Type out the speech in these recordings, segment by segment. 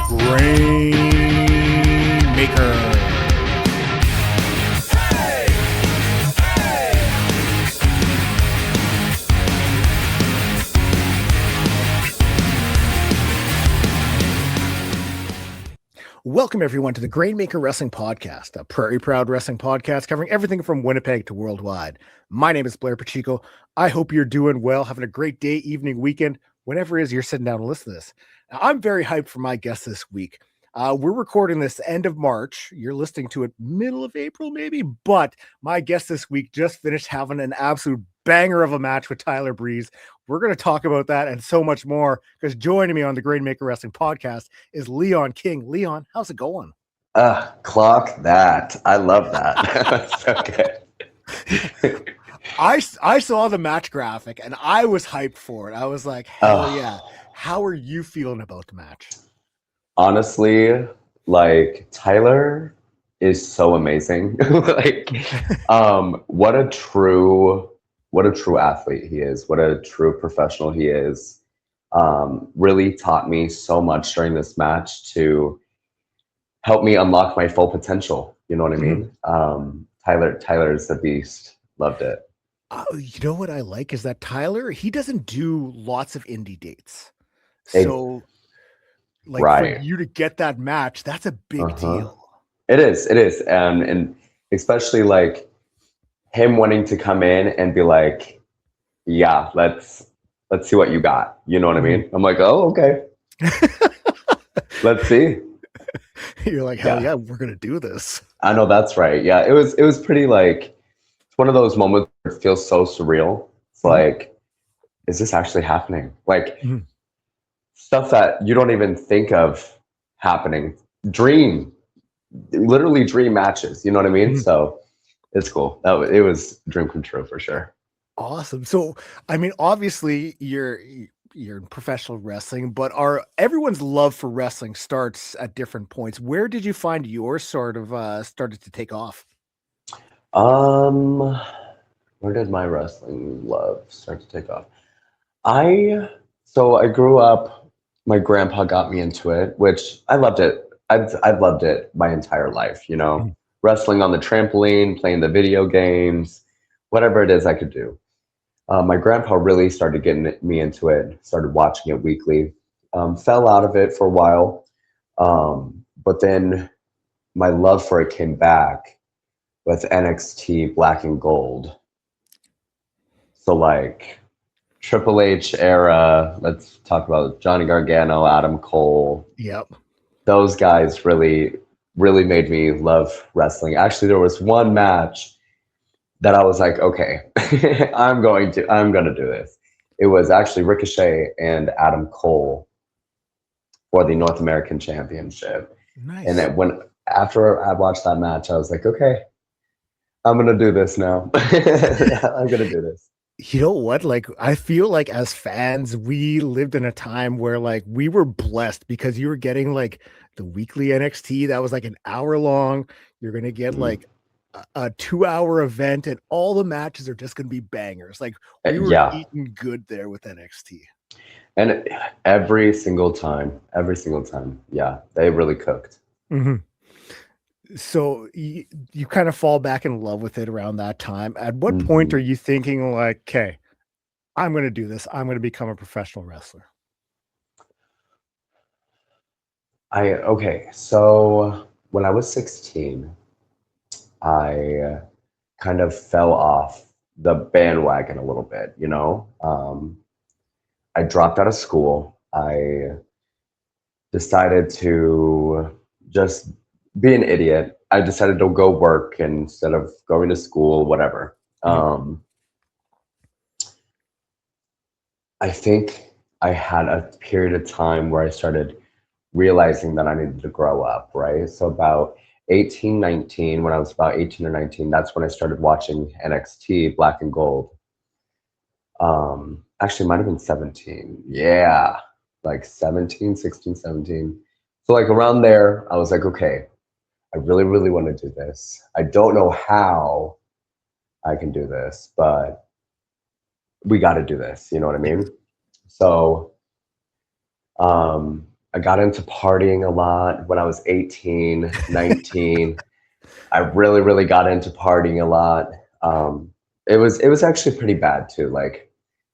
Grainmaker. Welcome, everyone, to the Grainmaker Wrestling Podcast, a Prairie Proud wrestling podcast covering everything from Winnipeg to worldwide. My name is Blair Pacheco. I hope you're doing well, having a great day, evening, weekend, whenever it is you're sitting down to listen to this. Now, I'm very hyped for my guest this week. We're recording this end of March. You're listening to it middle of April, maybe, but my guest this week just finished having an absolute banger of a match with Tyler Breeze. We're going to talk about that and so much more, because joining me on the Grainmaker Wrestling Podcast is Leon King. Leon, how's it going? Clock that. I love that. That's so good. I saw the match graphic and I was hyped for it. I was like, hell yeah. How are you feeling about the match? Honestly, like, Tyler is so amazing. Like, what a true athlete he is. What a true professional he is. Really taught me so much during this match to help me unlock my full potential. You know what I mean? Tyler is the beast. Loved it. You know what I like is that Tyler, he doesn't do lots of indie dates. So like, right, for you to get that match, that's a big deal. It is. And especially like him wanting to come in and be like, yeah, let's see what you got. You know what I mean? I'm like, oh, okay. Let's see. You're like, hell yeah, we're gonna do this. I know, that's right. Yeah, it was pretty, like, it's one of those moments where it feels so surreal. It's like, is this actually happening? Like, stuff that you don't even think of happening. Literally dream matches. You know what I mean? So it's cool. It was a dream come true for sure. Awesome. So, I mean, obviously you're in professional wrestling, but everyone's love for wrestling starts at different points. Where did you find yours sort of started to take off? Where did my wrestling love start to take off? I grew up, my grandpa got me into it, which I loved it. I've loved it my entire life, you know, wrestling on the trampoline, playing the video games, whatever it is I could do. My grandpa really started getting me into it, started watching it weekly, fell out of it for a while. But then my love for it came back with NXT Black and Gold. So, like, Triple H era, let's talk about Johnny Gargano, Adam Cole. Yep. Those guys really, really made me love wrestling. Actually, there was one match that I was like, okay, I'm going to do this. It was actually Ricochet and Adam Cole for the North American Championship. Nice. And then after I watched that match, I was like, okay, I'm going to do this now. I'm going to do this. You know what? Like, I feel like as fans, we lived in a time where, like, we were blessed because you were getting like the weekly NXT that was like an hour long. You're going to get like a 2-hour event, and all the matches are just going to be bangers. Like, we were eating good there with NXT. And every single time, yeah, they really cooked. So you kind of fall back in love with it around that time. At what point are you thinking, like, okay, I'm going to do this. I'm going to become a professional wrestler? So when I was 16, I kind of fell off the bandwagon a little bit, you know. I dropped out of school. I decided to just be an idiot. I decided to go work instead of going to school, whatever. I think I had a period of time where I started realizing that I needed to grow up, right? So about 18, 19, when I was about 18 or 19, that's when I started watching NXT Black and Gold. Actually, it might have been 17. Yeah, like 17, 16, 17. So, like, around there, I was like, okay, I really, really want to do this. I don't know how I can do this, but we got to do this. You know what I mean? So I I got into partying a lot when I was 18, 19. I really, really got into partying a lot. It was actually pretty bad too. Like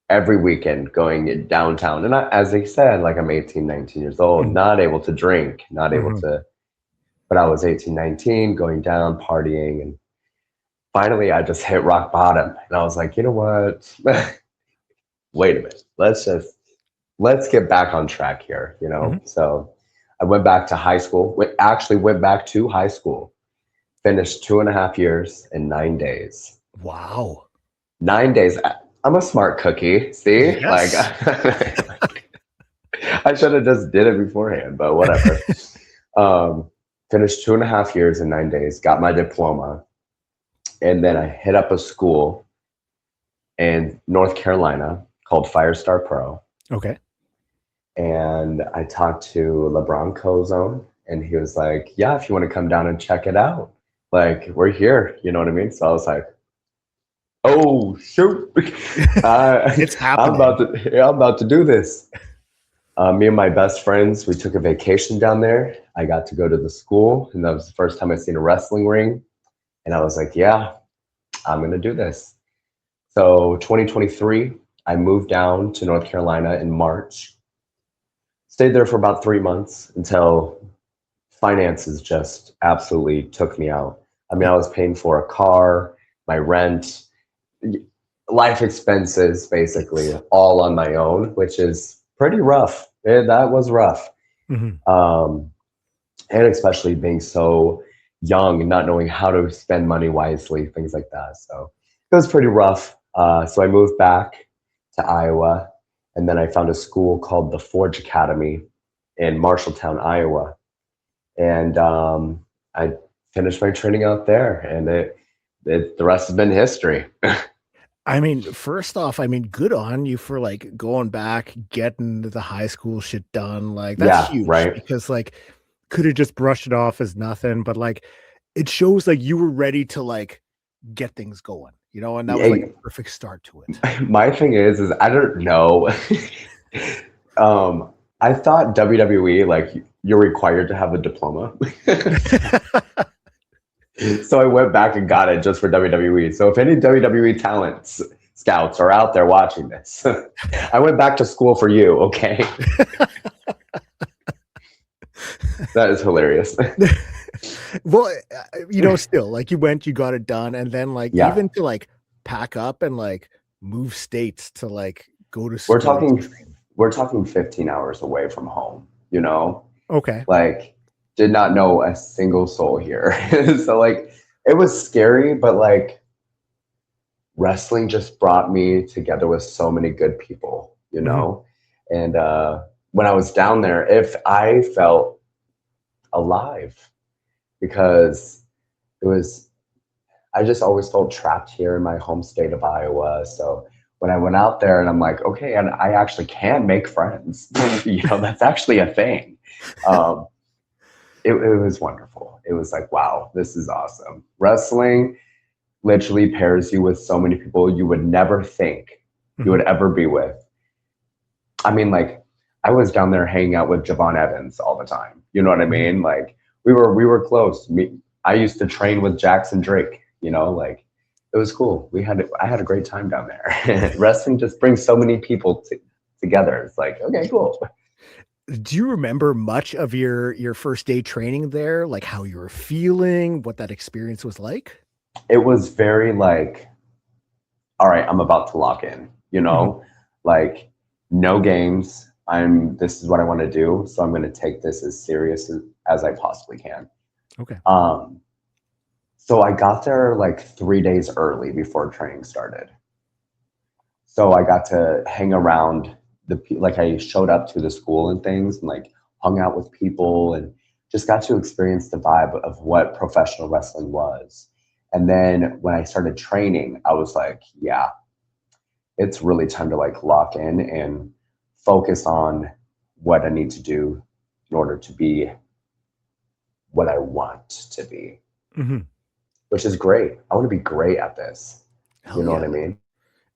every weekend going downtown. And as they said, like I'm 18, 19 years old, Mhm. not able to drink, not able Mhm. to, but I was 18, 19, going down, partying. And finally I just hit rock bottom. And I was like, you know what? Wait a minute. Let's get back on track here, you Mhm. know? So I went back to high school, actually went back to high school, finished 2.5 years in 9 days. Wow. 9 days. I'm a smart cookie. See, like Yes. I should have just did it beforehand, but whatever. Um, Finished 2.5 years in 9 days, got my diploma, and then I hit up a school in North Carolina called Firestar Pro. Okay. And I talked to LeBron Cozone, and he was like, "Yeah, if you want to come down and check it out, like we're here." You know what I mean? So I was like, "Oh shoot, It's I'm happening. about to, yeah, I'm about to do this." Me and my best friends, we took a vacation down there. I got to go to the school, and that was the first time I seen a wrestling ring. And I was like, "Yeah, I'm gonna do this." So 2023, I moved down to North Carolina in March. Stayed there for about 3 months until finances just absolutely took me out. I mean, I was paying for a car, my rent, life expenses, basically all on my own, which is pretty rough. That was rough. Mhm. Um, and especially being so young and not knowing how to spend money wisely, things like that. So it was pretty rough. So I moved back to Iowa, and then I found a school called the Forge Academy in Marshalltown, Iowa, and I finished my training out there, and the rest has been history. I mean, first off, I mean, good on you for like going back, getting the high school shit done. Like, that's Yeah, huge right. because like could have just brushed it off as nothing, but like it shows like you were ready to like get things going, and that was like Yeah, a perfect start to it. my thing is I don't know. um, I thought WWE like you're required to have a diploma. So I went back and got it just for WWE. So if any WWE talents scouts are out there watching this, I went back to school for you. Okay, that is hilarious. Well, still like you went, you got it done, and then like Yeah, even to like pack up and like move states to like go to we're school to talking train. we're talking 15 hours away from home. You know, Okay. like did not know a single soul here. So like it was scary, but like wrestling just brought me together with so many good people, you Mhm. know? And when I was down there, if I felt alive because it was, I just always felt trapped here in my home state of Iowa. So when I went out there and I'm like, okay, and I actually can make friends, that's actually a thing. Um, it was wonderful. It was like, wow, this is awesome. Wrestling literally pairs you with so many people you would never think you would Mhm. ever be with. I mean, like I was down there hanging out with Javon Evans all the time. You know what I Mhm. mean? Like we were close. I used to train with Jackson Drake. Like it was cool. I had a great time down there. Wrestling just brings so many people together. It's like okay, cool. Do you remember much of your first day training there? Like how you were feeling, what that experience was like? It was very like, all right, I'm about to lock in. Mhm. Like no games. This is what I want to do, so I'm going to take this as serious as I possibly can. Okay. Um, so I got there like 3 days early before training started. So I got to hang around like I showed up to the school and things and like hung out with people and just got to experience the vibe of what professional wrestling was. And then when I started training, I was like, yeah, it's really time to like lock in and focus on what I need to do in order to be what I want to be, Mhm. which is great. I want to be great at this. You Hell know what yeah. I mean?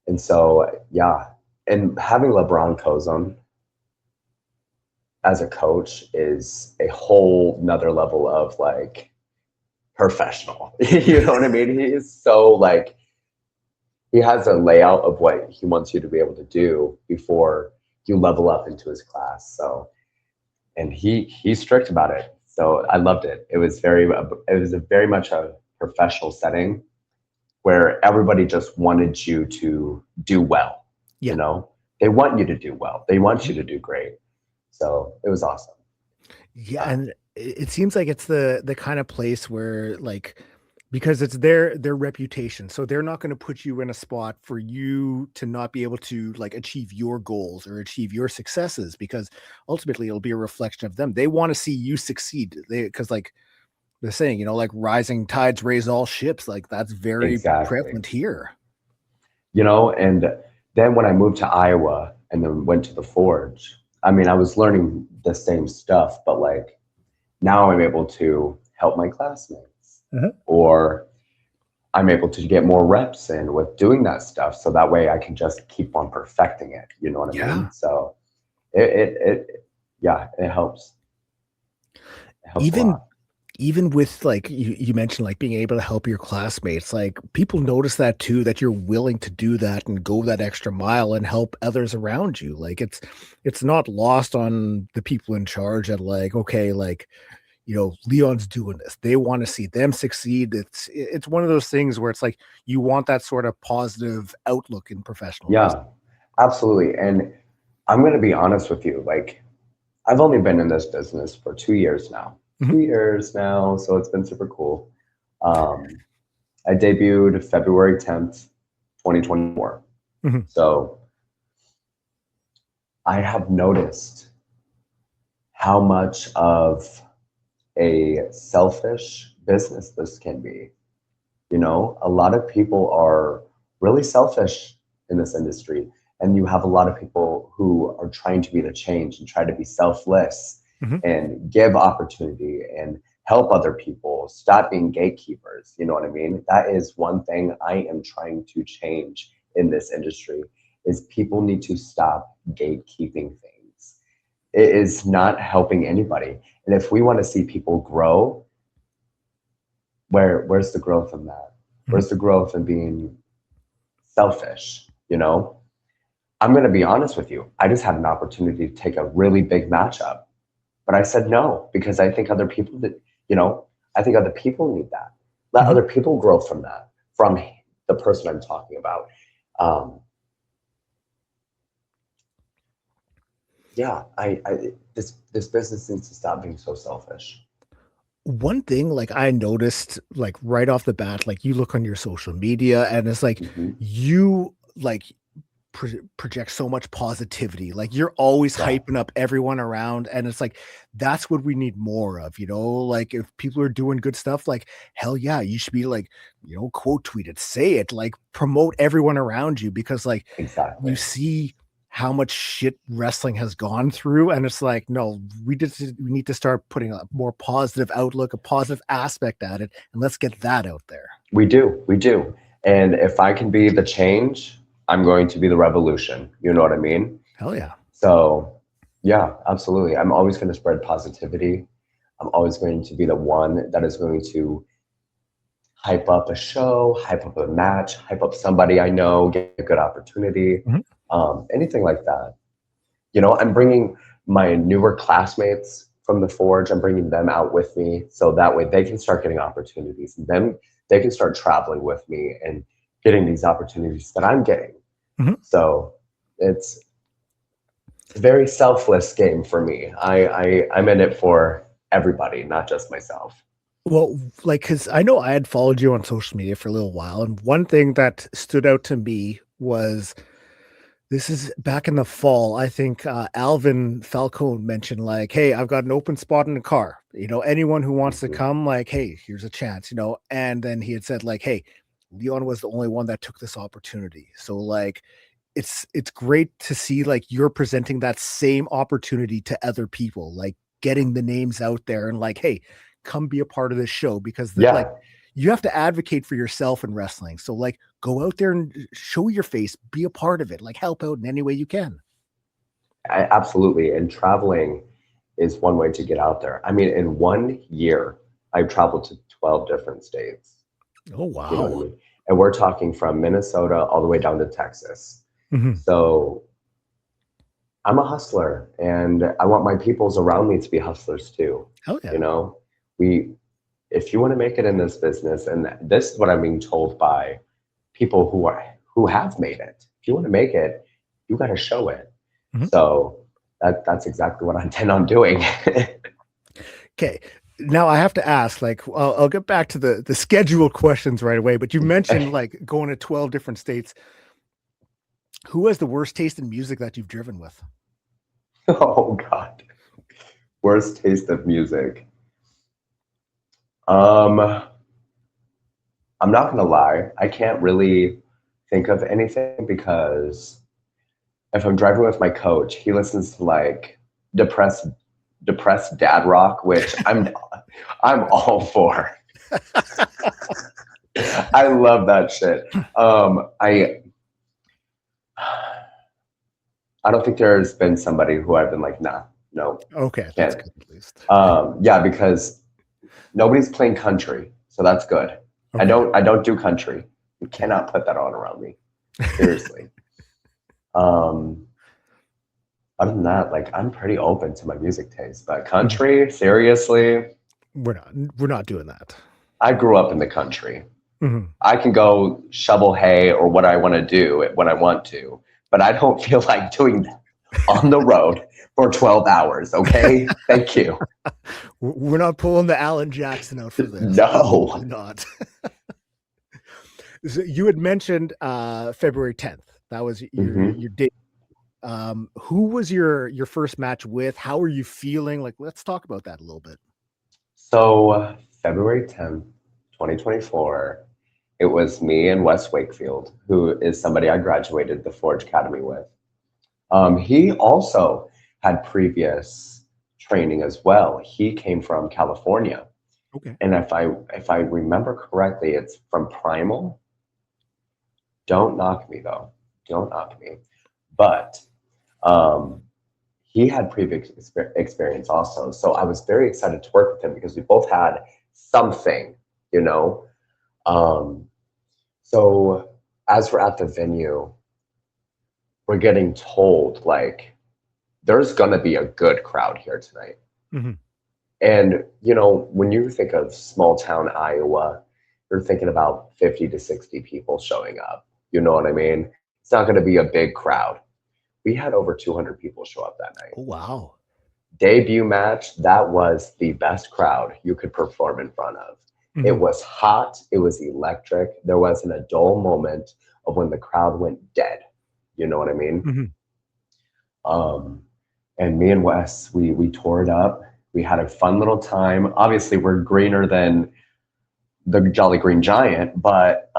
And so, yeah. And having LeBron Cozone as a coach is a whole nother level of like professional. You know what I mean? He is so like, he has a layout of what he wants you to be able to do before you level up into his class. So, and he's strict about it. So I loved it. It was a very much a professional setting where everybody just wanted you to do well. Yeah. You know, they want you to do well. They want you to do great. So it was awesome. Yeah, and it seems like it's the kind of place where like because it's their reputation. So they're not going to put you in a spot for you to not be able to like achieve your goals or achieve your successes because ultimately it'll be a reflection of them. They want to see you succeed. They because like they're saying, like rising tides raise all ships. Like that's very Exactly. prevalent here. And then when I moved to Iowa and then went to the Forge, I mean, I was learning the same stuff, but like now I'm able to help my classmates or I'm able to get more reps in with doing that stuff. So that way I can just keep on perfecting it. You know what I mean? So it helps. It helps a lot. Even with like you mentioned like being able to help your classmates, like people notice that too, that you're willing to do that and go that extra mile and help others around you. Like it's not lost on the people in charge at like, okay, like, Leon's doing this. They want to see them succeed. It's one of those things where it's like you want that sort of positive outlook in professional wrestling. Yeah, absolutely. And I'm going to be honest with you. Like, I've only been in this business for 2 years now. Mhm. 2 years now, so it's been super cool. I debuted February 10th, 2024. Mhm. So I have noticed how much of a selfish business this can be. A lot of people are really selfish in this industry, and you have a lot of people who are trying to be the change and try to be selfless Mhm. and give opportunity and help other people, stop being gatekeepers. You know what I mean? That is one thing I am trying to change in this industry is people need to stop gatekeeping things. It is not helping anybody. And if we want to see people grow, where's the growth in that? Mhm. Where's the growth in being selfish? I'm going to be honest with you. I just had an opportunity to take a really big matchup, but I said no because I think other people I think other people need that. Let Mhm. other people grow from that, from the person I'm talking about. Um, this business needs to stop being so selfish. One thing like I noticed like right off the bat, like you look on your social media and it's like Hmm. you like project so much positivity. Like you're always Yeah, hyping up everyone around. And it's like, that's what we need more of, like if people are doing good stuff, like hell yeah, you should be like, quote tweet it, say it, like promote everyone around you because like you exactly. see how much shit wrestling has gone through. And it's like, no, we need to start putting a more positive outlook, a positive aspect at it. And let's get that out there. We do. And if I can be the change, I'm going to be the revolution. You know what I mean? Hell yeah. So, yeah, absolutely. I'm always going to spread positivity. I'm always going to be the one that is going to hype up a show, hype up a match, hype up somebody I know, get a good opportunity, Mhm. anything like that. I'm bringing my newer classmates from the Forge, I'm bringing them out with me so that way they can start getting opportunities and then they can start traveling with me and getting these opportunities that I'm getting. Mhm. So it's a very selfless game for me. I'm in it for everybody, not just myself. Well, like, cause I know I had followed you on social media for a little while, and one thing that stood out to me was this is back in the fall. I think Alvin Falcone mentioned like, "Hey, I've got an open spot in the car. Anyone who wants to Mhm. come, like, hey, here's a chance." And then he had said like, "Hey, Leon was the only one that took this opportunity." So like, it's great to see like you're presenting that same opportunity to other people, like getting the names out there and like, hey, come be a part of this show because like Yeah, you have to advocate for yourself in wrestling. So like go out there and show your face, be a part of it, like help out in any way you can. absolutely. And traveling is one way to get out there. I mean, in 1 year, I traveled to 12 different states. Oh, You know what I wow. mean? And we're talking from Minnesota all the way down to Texas. Mhm. So I'm a hustler and I want my peoples around me to be hustlers too. Oh, You yeah. know, we, if you want to make it in this business, and this is what I'm being told by people who have made it. If you want to make it, you got to show it. Mhm. So that's exactly what I intend on doing. Okay. Now I have to ask, like, I'll get back to the scheduled questions right away, but you mentioned like going to 12 different states. Who has the worst taste in music that you've driven with? Oh God, worst taste of music. Um, I'm not gonna lie, I can't really think of anything because if I'm driving with my coach, he listens to like depressed depressed dad rock, which I'm all for. I love that shit. I don't think there's been somebody who I've been like, nah, no, Okay, that's can't. good at least. Yeah, because nobody's playing country, so that's good. Okay. I don't do country. You Okay. cannot put that on around me. Seriously. Um, Other than that, like I'm pretty open to my music taste, but Mhm. country, seriously, We're not doing that. I grew up in the country. Mhm. I can go shovel hay or what I want to do when I want to, but I don't feel like doing that on the road for 12 hours. Okay. Thank you. We're not pulling the Alan Jackson out for this. No. Absolutely not. So you had mentioned February 10th. That was Hmm. your date. Who was your first match with? How are you feeling? Like, let's talk about that a little bit. So, February 10th, 2024, it was me and Wes Wakefield, who is somebody I graduated the Forge Academy with. He also had previous training as well. He came from California. Okay. And if I remember correctly, it's from Primal. Don't knock me though. Don't knock me. But um, he had previous experience also. So I was very excited to work with him because we both had something, you know. Um, so as we're at the venue, we're getting told like there's gonna be a good crowd here tonight. Mhm. And you know, when you think of small town Iowa, you're thinking about 50 to 60 people showing up. You know what I mean? It's not going to be a big crowd. We had over 200 people show up that night. Oh, wow. Debut match, that was the best crowd you could perform in front of. It Mhm. was hot, it was electric. There wasn't a dull moment of when the crowd went dead. You know what I mean? Mhm. Um, and me and Wes, we tore it up. We had a fun little time. Obviously, we're greener than the Jolly Green Giant, but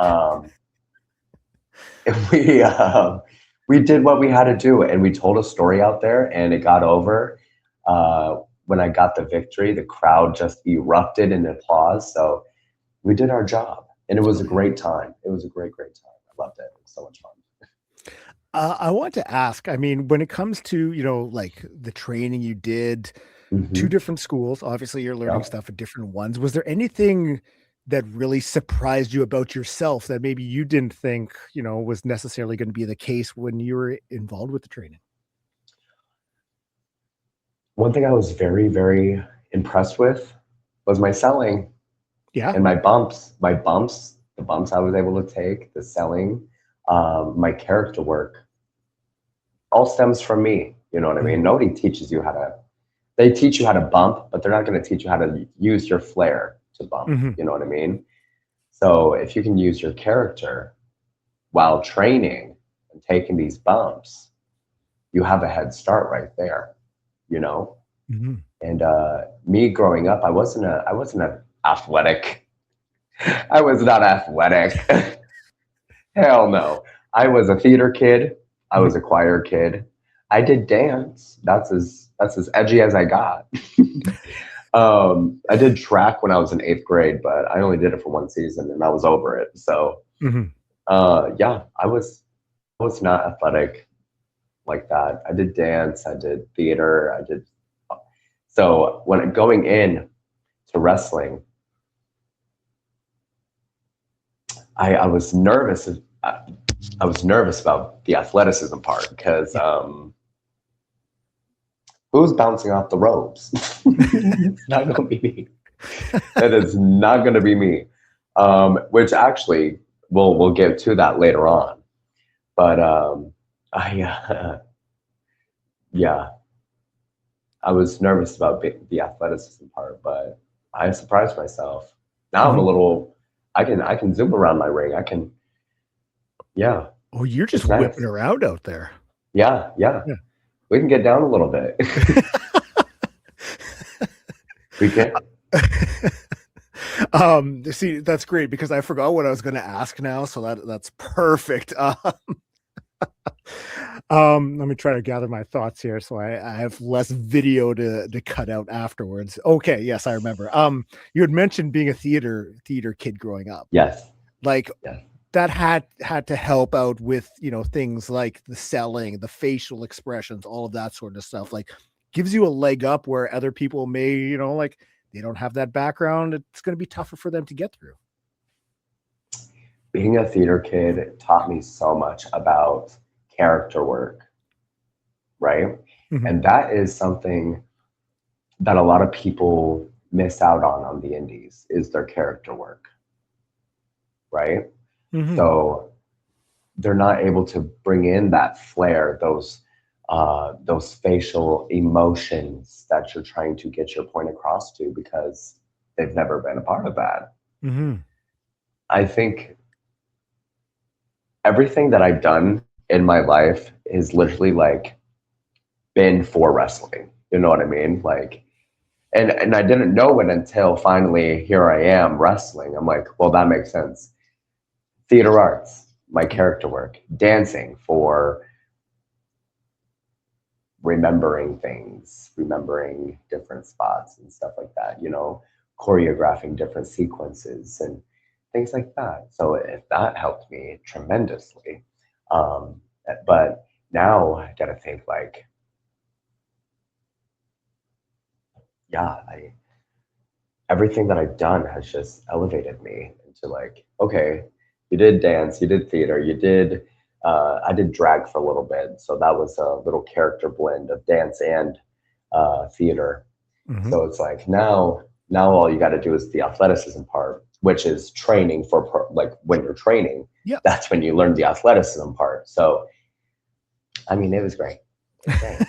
we we did what we had to do, and we told a story out there, and it got over. When I got the victory, the crowd just erupted in applause. So we did our job, and it was Oh, a yeah. great time. It was a great time. I loved it. It was so much fun. I want to ask, I mean, when it comes to, like the training you did, two Hmm. different schools, obviously you're learning Yeah. stuff at different ones. Was there anything that really surprised you about yourself that maybe you didn't think, was necessarily going to be the case when you were involved with the training? One thing I was very impressed with was my selling Yeah. and my bumps. My bumps, the bumps I was able to take, the selling, my character work, all stems from me. You know what I mean? Mhm. Nobody teaches you how to. They teach you how to bump, but they're not going to teach you how to use your flair to bump. Mhm. You know what I mean? So if you can use your character while training and taking these bumps, you have a head start right there. You know. Mhm. And me growing up, I wasn't a athletic. I was not athletic. Hell no. I was a theater kid. I Mhm. was a choir kid. I did dance. That's as edgy as I got. I did track when I was in 8th grade, but I only did it for one season and I was over it. So Mhm. yeah, I was not athletic like that. I did dance, I did theater, I did So when going in to wrestling, I was nervous. I was nervous about the athleticism part because who's bouncing off the ropes? It's not going to be me. That is not going to be me. Which actually we'll get to that later on. But yeah, I was nervous about the athleticism part, but I surprised myself. Now I'm a little. I can zoom around my ring. I can. Yeah. Oh, you're just It's nice. whipping around out there. Yeah. We can get down a little bit. We can. See, that's great because I forgot what I was going to ask now, so that's perfect. Let me try to gather my thoughts here so I have less video to cut out afterwards. Okay, yes, I remember. You had mentioned being a theater kid growing up. Yes. Like yes. That had to help out with, you know, things like the selling, the facial expressions, all of that sort of stuff. Like gives you a leg up where other people may, you know, like they don't have that background. It's going to be tougher for them to get through. Being a theater kid taught me so much about character work, right? Mm-hmm. And that is something that a lot of people miss out on the indies is their character work, right? Mm-hmm. So they're not able to bring in that flair, those facial emotions that you're trying to get your point across to because they've never been a part of that. Mm-hmm. I think everything that I've done in my life is literally like been for wrestling. You know what I mean? Like, and I didn't know it until finally here I am wrestling. I'm like, well, that makes sense. Theater arts, my character work, dancing for remembering things, remembering different spots and stuff like that, you know, choreographing different sequences and things like that. So if that helped me tremendously. But now I gotta think like, yeah, everything that I've done has just elevated me into like, okay, you did dance, you did theater, you did I did drag for a little bit. So that was a little character blend of dance and theater. Mm-hmm. So it's like now all you got to do is the athleticism part, which is training for like when you're training. Yeah, that's when you learn the athleticism part. So, I mean, it was great. It was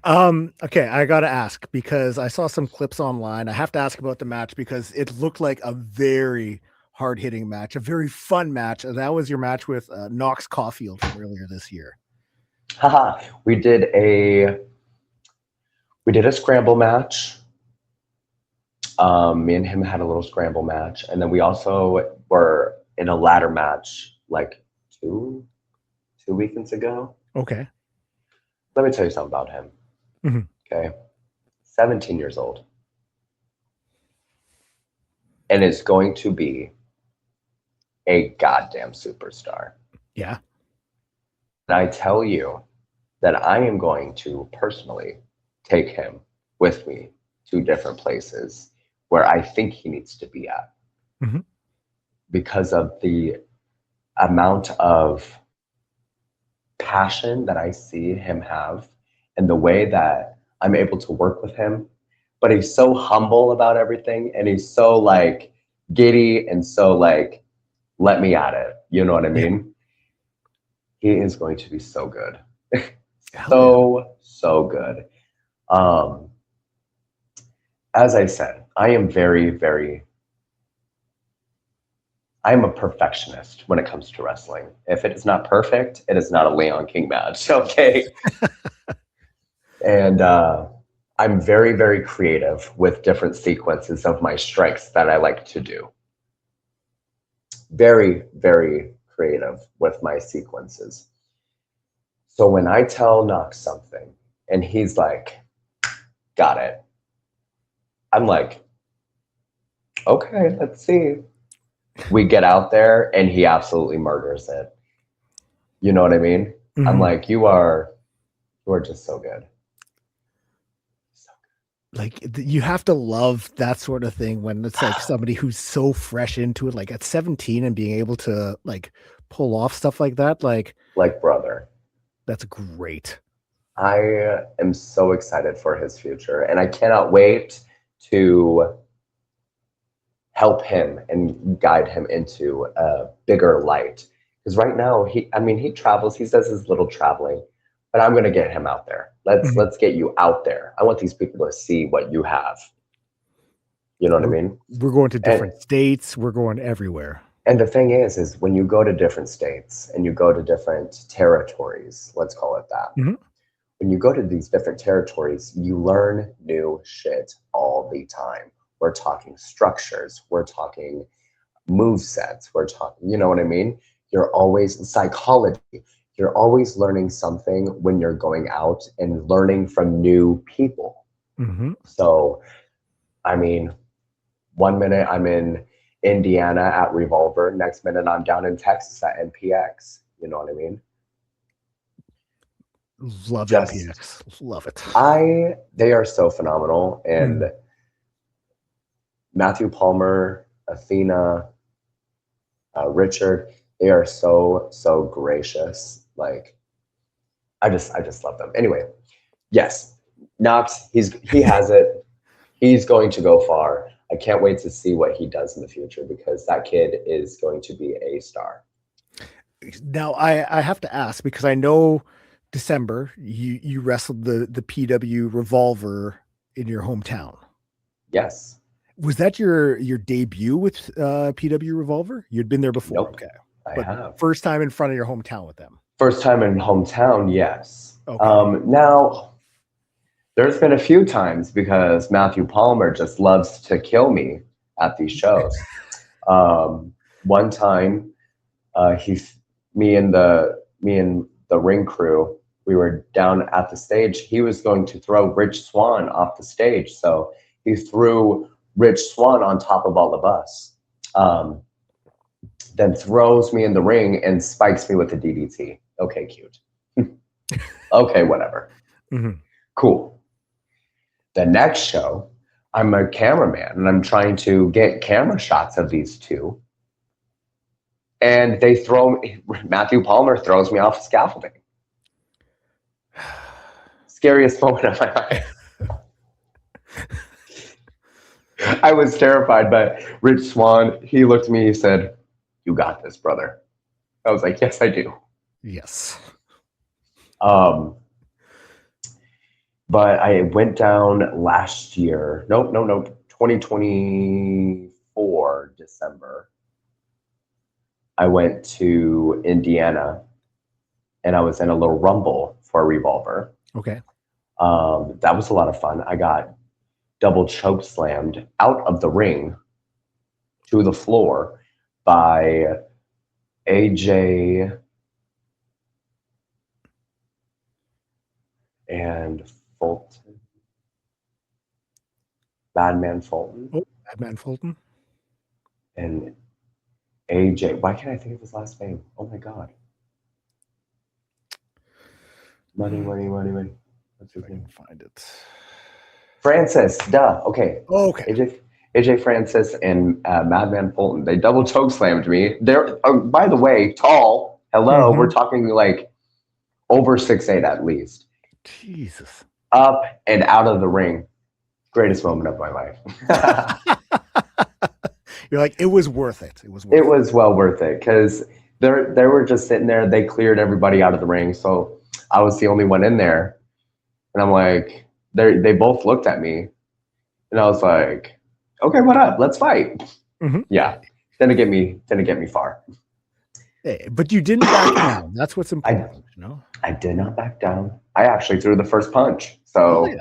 great. Okay, I gotta ask because I saw some clips online. I have to ask about the match because it looked like a very hard-hitting match, a very fun match. And that was your match with Knox Caulfield from earlier this year. Haha, we did a scramble match. Me and him had a little scramble match, and then we also were in a ladder match like two weekends ago. Okay. Let me tell you something about him. Mm-hmm. Okay. 17 years old. And is going to be a goddamn superstar. Yeah. And I tell you that I am going to personally take him with me to different places where I think he needs to be at. Mm-hmm. Because of the amount of passion that I see him have and the way that I'm able to work with him. But he's so humble about everything and he's so like giddy and so like, let me at it. You know what I mean? Yeah. He is going to be so good. So good. As I said, I am I'm a perfectionist when it comes to wrestling. If it is not perfect, it is not a Leon King match. Okay. And I'm very, very creative with different sequences of my strikes that I like to do. Very, very creative with my sequences. So when I tell Knox something and he's like, got it, I'm like, okay, let's see. We get out there and he absolutely murders it. You know what I mean? Mm-hmm. I'm like, you are just so good. So You have to love that sort of thing when it's like somebody who's so fresh into it, like at 17 and being able to like pull off stuff like that. Like Like brother. that's great. I am so excited for his future, and I cannot wait to help him and guide him into a bigger light. Because right now, he travels, he does his little traveling, but I'm going to get him out there. Mhm. Let's get you out there. I want these people to see what you have. You know what I We're, mean? we're going to And different states. We're going everywhere. and the thing is when you go to different states and you go to different territories, let's call it that. Mhm. When you go to these different territories, you learn new shit all the time. We're talking structures, we're talking move sets, we're talking, you know what I mean? You're always psychology. You're always learning something when you're going out and learning from new people. Mhm. So, I mean, one minute I'm in Indiana at Revolver, next minute I'm down in Texas at NPX. You know what I mean? Love Just NPX. Love it. they are so phenomenal. And Mhm. Matthew Palmer, Athena, Richard, they are so gracious. Like I just love them. Anyway, yes, Knox, he has it. He's going to go far. I can't wait to see what he does in the future because that kid is going to be a star. Now I have to ask because I know December you wrestled the PW Revolver in your hometown. Yes. Was that your debut with PW Revolver? You'd been there before, Nope. okay. I But have. first time in front of your hometown with them. First time in hometown, yes. Okay. Now, there's been a few times because Matthew Palmer just loves to kill me at these shows. One time, he, me and the ring crew, we were down at the stage. He was going to throw Rich Swann off the stage, so he threw Rich Swann on top of all of us. Um, then throws me in the ring and spikes me with a DDT. Okay, cute. Okay, whatever. Mhm. Cool. The next show, I'm a cameraman and I'm trying to get camera shots of these two. And Matthew Palmer throws me off scaffolding. Scariest moment of my life. I was terrified, but Rich Swann, he looked at me, he said, "You got this, brother." I was like, "Yes, I do." Yes. Um, but I went down last year. Nope, 2024 December. I went to Indiana and I was in a little rumble for a Revolver. Okay. That was a lot of fun. I got double choke slammed out of the ring to the floor by AJ and Fulton, Badman Fulton, Oh, Batman Fulton. and AJ. Why can't I think of his last name? Oh my God. Money. What's See if his I can name? find it. Francis. Duh. Okay. Oh, okay. AJ Francis and Madman Fulton. They double choke slammed me. They're by the way tall. Hello, we're Mhm. talking like over 6'8" at least. Jesus. Up and out of the ring. Greatest moment of my life. You're like, it was worth it. It was It worth it. was well worth it because they were just sitting there. They cleared everybody out of the ring, so I was the only one in there. And I'm like, they both looked at me, and I was like, okay, what up? Let's fight. Mhm. Yeah, didn't get me far. Hey, but you didn't back down. That's what's I important, you know? I did not back down. I actually threw the first punch. Oh, yeah. So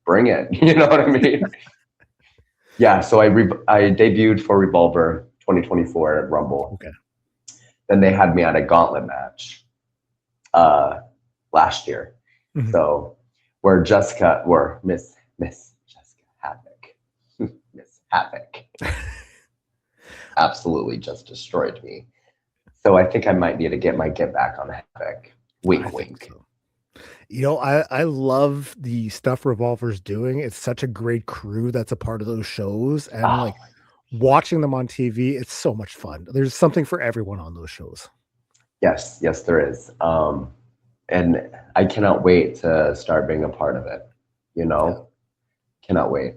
bring it. You know what I mean? Yeah. So I debuted for Revolver 2024 at Rumble. Okay. Then they had me at a gauntlet match uh, last year. Mhm. So where Miss Jessica Havoc, Miss Havoc, absolutely just destroyed me. So I think I might need to get my get back on Havoc. I Wink, think wink. so. I love the stuff Revolver's doing. It's such a great crew that's a part of those shows. And Oh, like watching them on TV, it's so much fun. There's something for everyone on those shows. yes, yes, there is. And I cannot wait to start being a part of it. You Yeah. know, cannot wait.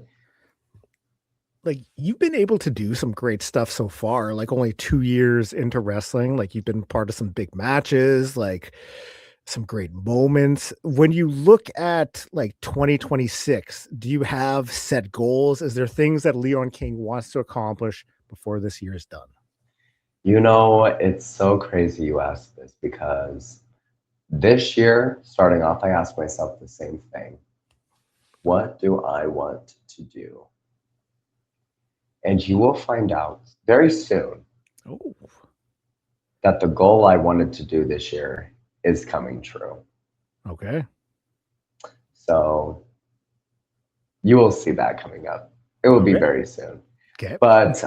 Like you've been able to do some great stuff so far, like only 2 years into wrestling. Like you've been part of some big matches, like some great moments. When you look at like 2026, do you have set goals? Is there things that Leon King wants to accomplish before this year is done? It's so crazy you ask this because this year, starting off, I asked myself the same thing. What do I want to do? And you will find out very soon Oh, that the goal I wanted to do this year is coming true. okay. So you will see that coming up. It will be Okay. very soon. Okay. But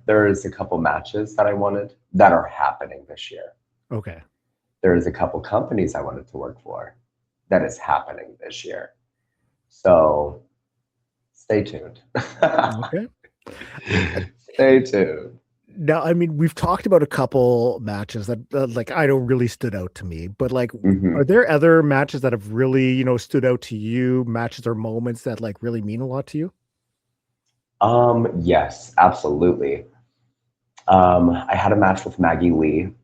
there's a couple matches that I wanted that are happening this year. Okay. There's a couple companies I wanted to work for that is happening this year. So stay tuned. Okay. Stay tuned. Now, I mean, we've talked about a couple matches that, like, I know really stood out to me, but like, are Mhm. there other matches that have really, stood out to you, matches or moments that like really mean a lot to you? Yes, absolutely. I had a match with Maggie Lee,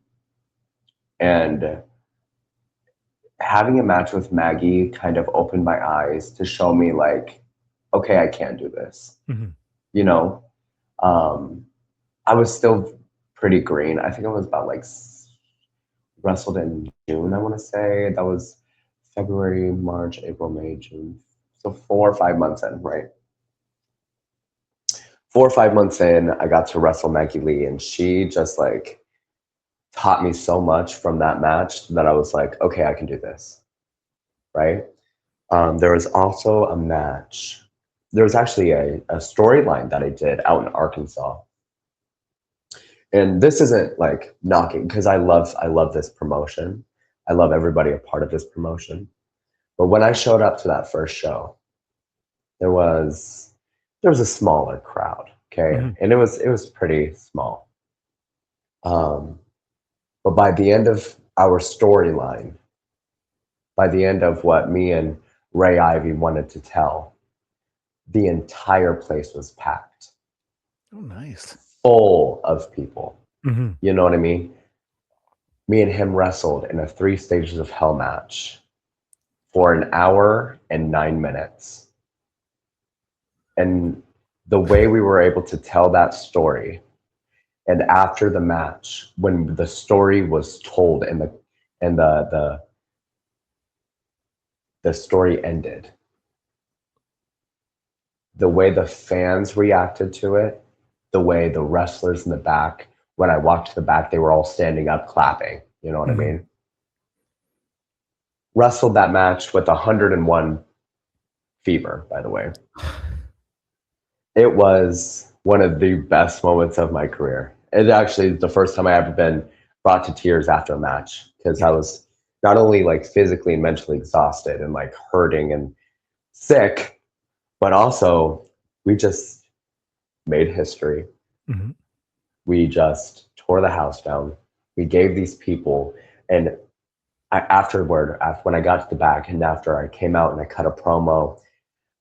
and having a match with Maggie kind of opened my eyes to show me like, okay, I can do this. Mhm. You know, um, I was still pretty green. I think I was about like wrestled in June. I want to say that was February, March, April, May, June. So 4 or 5 months in, right? 4 or 5 months in, I got to wrestle Maggie Lee, and she just like taught me so much from that match that I was like, okay, I can do this, right? There was also a match. There was actually a storyline that I did out in Arkansas, and this isn't like knocking because I love this promotion. I love everybody a part of this promotion. But when I showed up to that first show, there was there was a smaller crowd, okay, Mhm. and it was pretty small. Um, but by the end of our storyline, by the end of what me and Ray Ivy wanted to tell, the entire place was packed, Oh, nice. full of people. Mhm. You know what I mean? Me and him wrestled in a 3 stages of hell match for an hour and 9 minutes. And the way we were able to tell that story, and after the match, when the story was told and the story ended, the way the fans reacted to it, the way the wrestlers in the back, when I walked to the back, they were all standing up clapping. You know what I Mhm. mean? Wrestled that match with 101 fever, by the way. It was one of the best moments of my career. It actually is the first time I ever been brought to tears after a match because I Yeah. was not only like physically and mentally exhausted and like hurting and sick, but also we just made history. Mhm. We just tore the house down. We gave these people, and when I got to the back and after I came out and I cut a promo,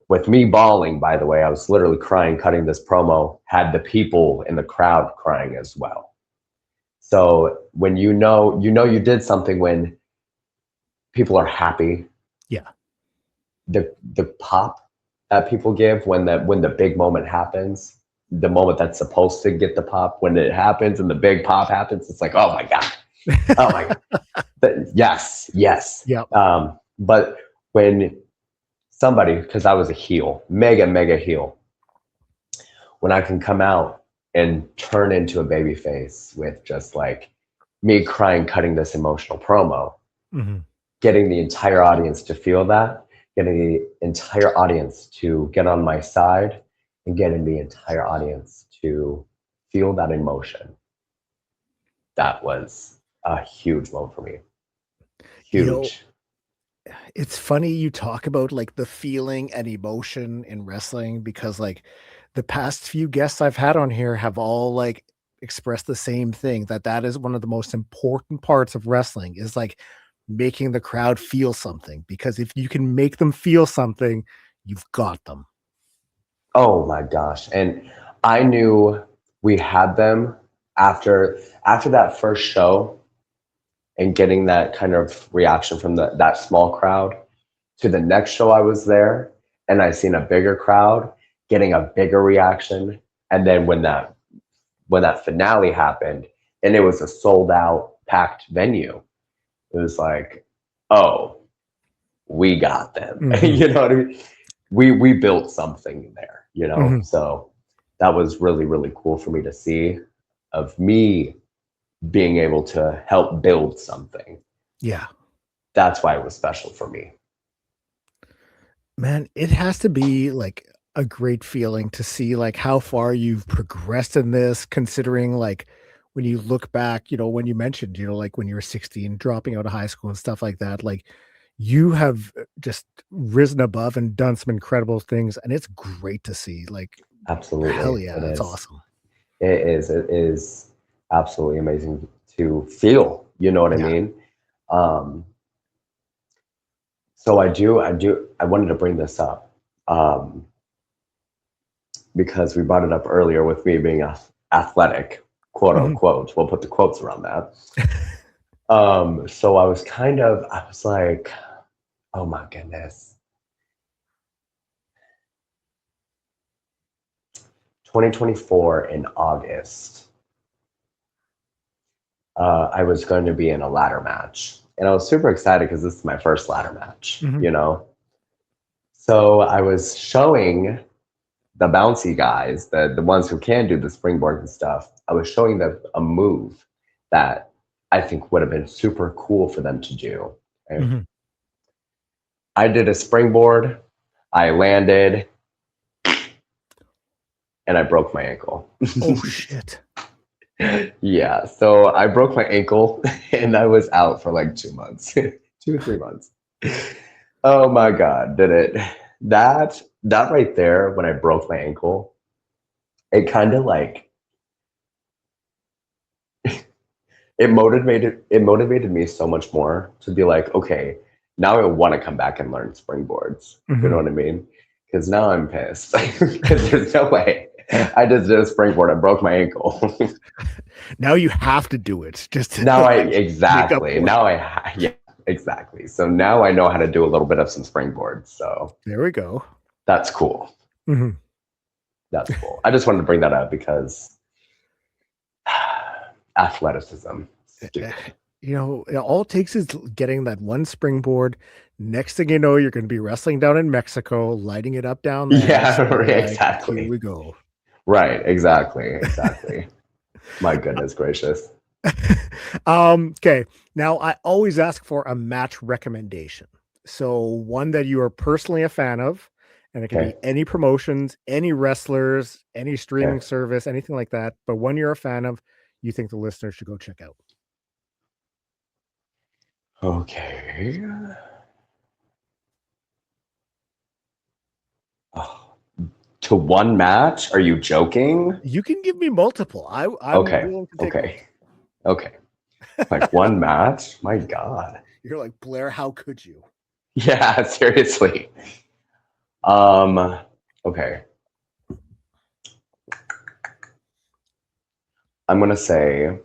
with me bawling, by the way, I was literally crying cutting this promo, had the people in the crowd crying as well. So when you did something when people are happy, Yeah. the pop that people give when the big moment happens, the moment that's supposed to get the pop, when it happens and the big pop happens, it's like, oh my God. Oh my God. Yes, yes. Yep. But when somebody, because I was a heel, mega, mega heel, when I can come out and turn into a baby face with just like me crying, cutting this emotional promo, Mhm. getting the entire audience to feel that, getting the entire audience to get on my side, and getting the entire audience to feel that emotion. That was a huge moment for me. You know, Huge. it's funny you talk about like the feeling and emotion in wrestling because like the past few guests I've had on here have all like expressed the same thing that that is one of the most important parts of wrestling is like making the crowd feel something because if you can make them feel something, you've got them. Oh my gosh. And I knew we had them after that first show and getting that kind of reaction from that small crowd to the next show I was there and I seen a bigger crowd getting a bigger reaction. And then when that finale happened and it was a sold out packed venue, it was like, oh, we got them. Mhm, You know what I mean? We built something there, you know. mhm. So that was really, really cool for me to see of me being able to help build something. Yeah. That's why it was special for me. Man, it has to be like a great feeling to see like how far you've progressed in this, considering like when you look back, when you mentioned, like when you were 16, dropping out of high school and stuff like that, like you have just risen above and done some incredible things. And it's great to see. Like, hell Absolutely. yeah, It that's is. awesome. It is absolutely amazing to feel, you know what I Yeah. mean? Um, so I wanted to bring this up. Um, because we brought it up earlier with me being athletic, quote Mhm. unquote. We'll put the quotes around that. So I was like, oh my goodness. 2024 in August, I was going to be in a ladder match. And I was super excited because this is my first ladder match, Mhm. you know? So I was showing the bouncy guys, the ones who can do the springboard and stuff, I was showing them a move that I think would have been super cool for them to do. And Mhm. I did a springboard, I landed, and I broke my ankle. Oh shit. Yeah, so I broke my ankle and I was out for like 2 months, 2 or 3 months. Oh my God, did it? That right there, when I broke my ankle, it kind of like it motivated me so much more to be like, okay, now I want to come back and learn springboards. You know Mhm. what I mean? Because now I'm pissed because there's no way I just did a springboard and broke my ankle. Now you have to do it just to Now I like make up exactly for it. now yeah, exactly. So now I know how to do a little bit of some springboards. So There we go. that's cool. Mhm. That's cool. I just wanted to bring that up because athleticism, Eh, stupid. all it takes is getting that one springboard. Next thing you know, you're going to be wrestling down in Mexico, lighting it up down there. Yeah, So, like, here exactly. we go. Right, exactly. My goodness gracious. Okay. Now, I always ask for a match recommendation. So, one that you are personally a fan of, and it can be Okay, any promotions, any wrestlers, any okay, streaming service, anything like that. But one you're a fan of, you think the listeners should go check out. okay. Oh, to one match? Are you joking? You can give me multiple. I'm Okay, willing to take okay, multiple. okay. Like one match? My God. You're like, Blair, how could you? Yeah, seriously. Um, okay. I'm gonna say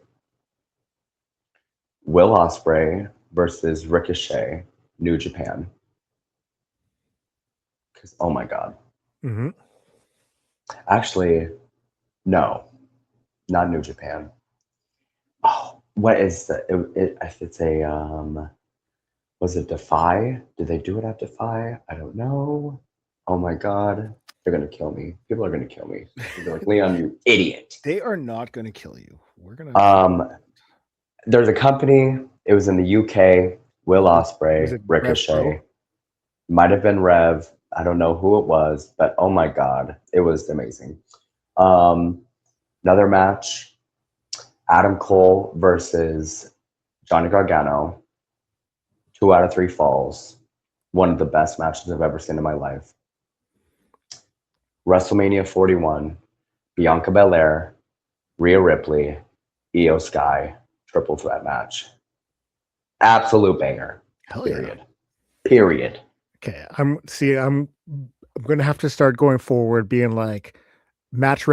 Will Ospreay versus Ricochet, New Japan. Because oh my God. Mhm. Actually, no, not New Japan. Oh, what is the it's a was it Defy? Did they do it at Defy? I don't know. Oh my God. They're gonna kill me. People are gonna kill me. They're like, Leon, you idiot. They are not going to kill you. We're going to figure Um, there's a company, it was in the UK, Will was Ospreay, it Rev Pro? Ricochet, might have been Rev. I don't know who it was, but oh my God, it was amazing. Um, another match, Adam Cole versus Johnny Gargano, 2 out of 3 falls. one of the best matches I've ever seen in my life. WrestleMania 41, Bianca Belair, Rhea Ripley, Io Sky, triple threat match. Absolute banger. Hell Period. yeah. Period. Okay. I'm gonna have to start going forward being like match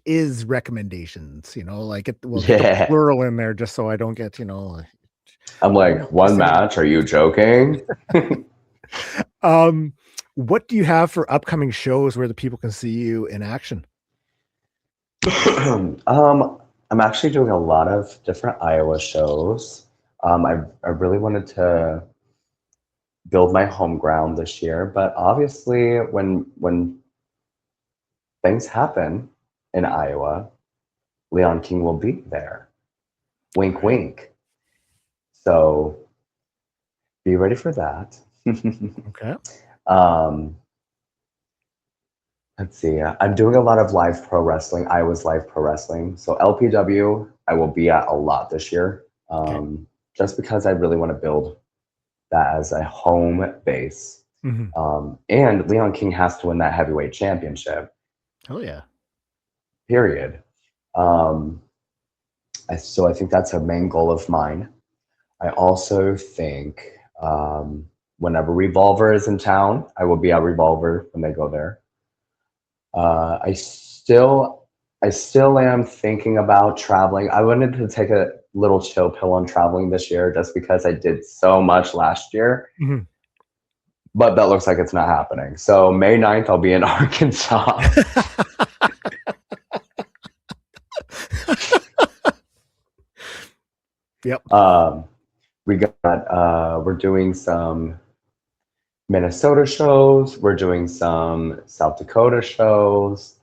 is recommendations, like we'll get the plural in there just so I don't get, I'm like, one match, are you joking? What do you have for upcoming shows where the people can see you in action? I'm actually doing a lot of different Iowa shows. I really wanted to build my home ground this year, but obviously when things happen in Iowa, Leon King will be there. Wink, wink. So be ready for that. Okay. Let's see. I'm doing a lot of live pro wrestling. Iowa's live pro wrestling. So LPW, I will be at a lot this year. Just because I really want to build that as a home base. Mm-hmm. And Leon King has to win that heavyweight championship. Oh yeah. Period. So I think that's a main goal of mine. I also think whenever Revolver is in town, I will be at Revolver when they go there. I still am thinking about traveling. I wanted to take a little chill pill on traveling this year just because I did so much last year. Mm-hmm. But that looks like it's not happening. So May 9th, I'll be in Arkansas. Yep. We're doing some Minnesota shows. We're doing some South Dakota shows.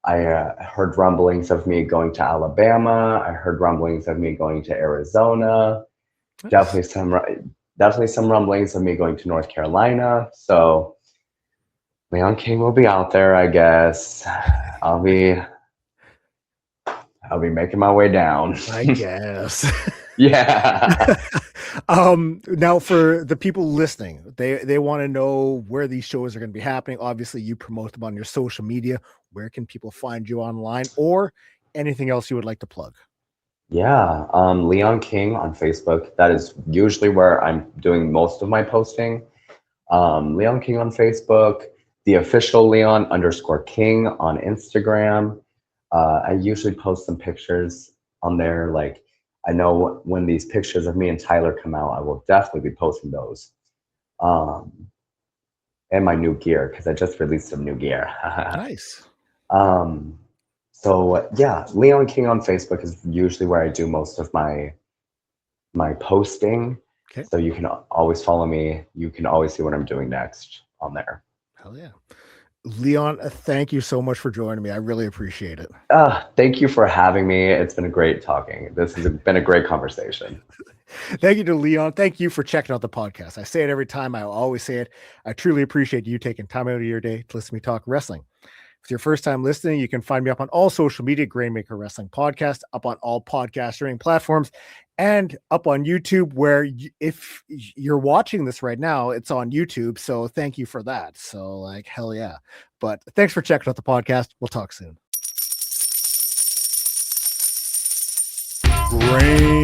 I heard rumblings of me going to Alabama. I heard rumblings of me going to Arizona. Nice. Definitely some rumblings of me going to North Carolina. So Leon King will be out there, I guess. I'll be making my way down. I guess. Yeah. Now for the people listening, they want to know where these shows are going to be happening. Obviously, you promote them on your social media. Where can people find you online, or anything else you would like to plug? Yeah, Leon King on Facebook. That is usually where I'm doing most of my posting. Leon King on Facebook, the official Leon_King on Instagram. I usually post some pictures on there. Like, I know when these pictures of me and Tyler come out, I will definitely be posting those. And my new gear, because I just released some new gear. Nice. So yeah, Leon King on Facebook is usually where I do most of my posting. Okay. So you can always follow me. You can always see what I'm doing next on there. Hell yeah. Leon, thank you so much for joining me. I really appreciate it. Thank you for having me. It's been great talking. This has been a great conversation. Thank you to Leon. Thank you for checking out the podcast. I say it every time. I always say it. I truly appreciate you taking time out of your day to listen to me talk wrestling. If it's your first time listening, you can find me up on all social media, Grainmaker Wrestling Podcast, up on all podcast streaming platforms, and up on YouTube, where if you're watching this right now, it's on YouTube. So thank you for that. So like, hell yeah. But thanks for checking out the podcast. We'll talk soon. Grainmaker.